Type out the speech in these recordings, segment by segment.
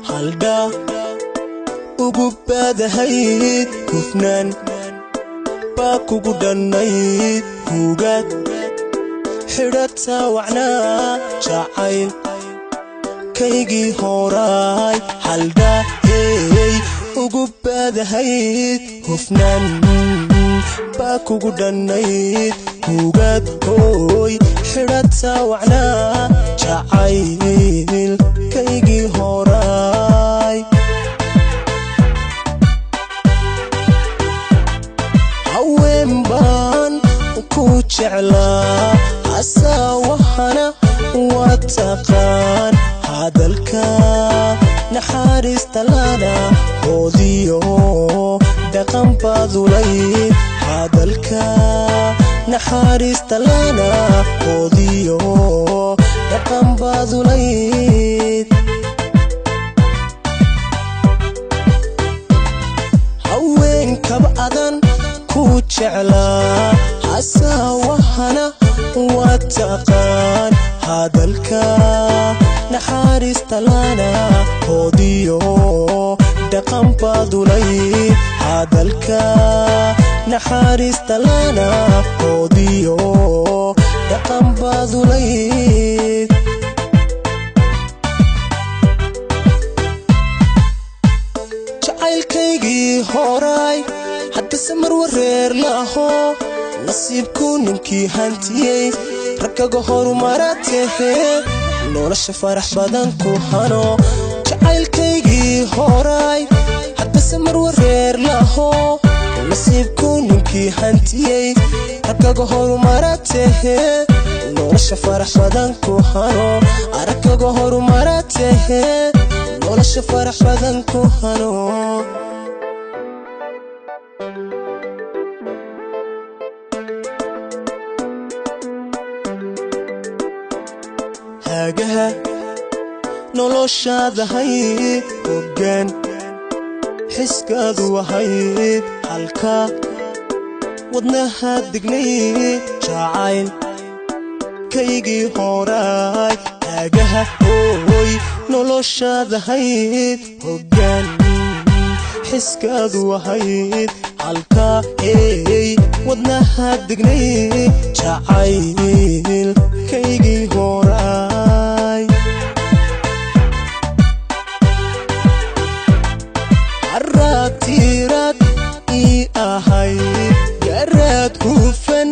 halda ugu baadahayd hufnaan baa kugu dhannayd hugaad xidhata wacnaa jacayl kaygii horaay halda ugu baadahayd hufnaan baa kugu dhannayd hugaad hooy xidhata wacnaa jacayl kaygii horaay haween baan ku jeclaa asaawahana waa taqaan hadalka naxariista lana hoodiyo dhaqan baadulayd hadalka naxariista lana hoodiyo dhaqan baadulayd haweenkaba adan ku jeclaa asaawahana waa taqaan hadalka naxariista lana hoodiyo dhaqan baadulayd hadalka naxariista lana hoodiyo dhaqan baadulayd jacaylkaygii horaay haddase mar wareer laho nasiibku ninkii hantiyey raggaga horumaratee nolosha farax badan ku hano jacaylkaygii horaay haddase mar wareer laho nasiibku ninkii hantiyey raggaga horumaratee nolosha farax badan ku hano raggaga horumaratee nolosha farax badan ku hano hagaha noloshaada hayd hoggaan xiskaadu wahayd halka wadnaha degnayd jacayl kaygii horaay hagaha hooy noloshaada hayd hoggaan xiskaadu wahayd halka wadnaha degnayd jacayl kaygii horaay aragtiraad ii ahayd garaad hufan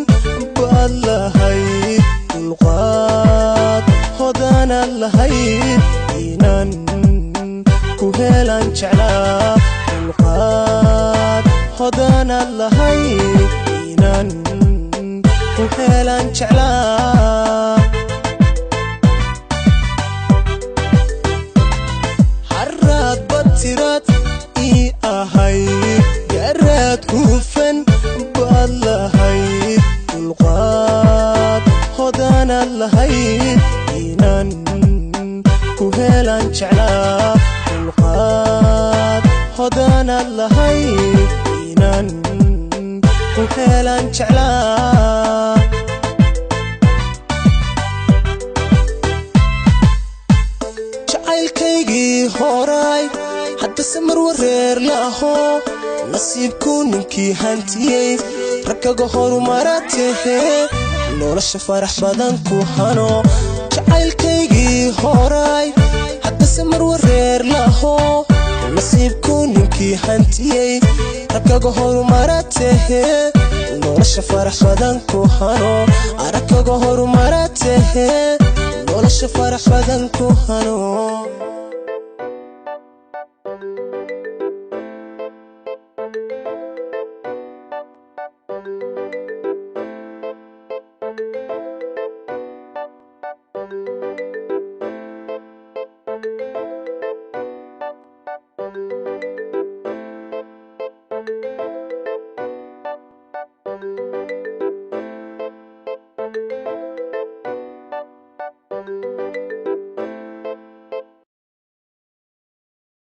baad lahayd dulqaad hodaanaad lahayd inaan ku helaan jeclaa dulqaad hodaanaad lahayd inaan ku helaan jeclaa haraad batiraad ii ahayd garaad hufan baad lahayd dulqaad hodaanaad lahayd inaan ku helaan jeclaa dulqaad hodaanaad lahayd inaan ku helaan jeclaa jacaylkaygii horaay haddase mar wareer laho nasiibku ninkii hantiyey raggaga horumaratee nolosha farax badan ku hano jacaylkaygii horaay haddase mar wareer laho nasiibku ninkii hantiyey raggaga horumaratee nolosha farax badan ku hano raggaga horumaratee nolosha farax badan ku hano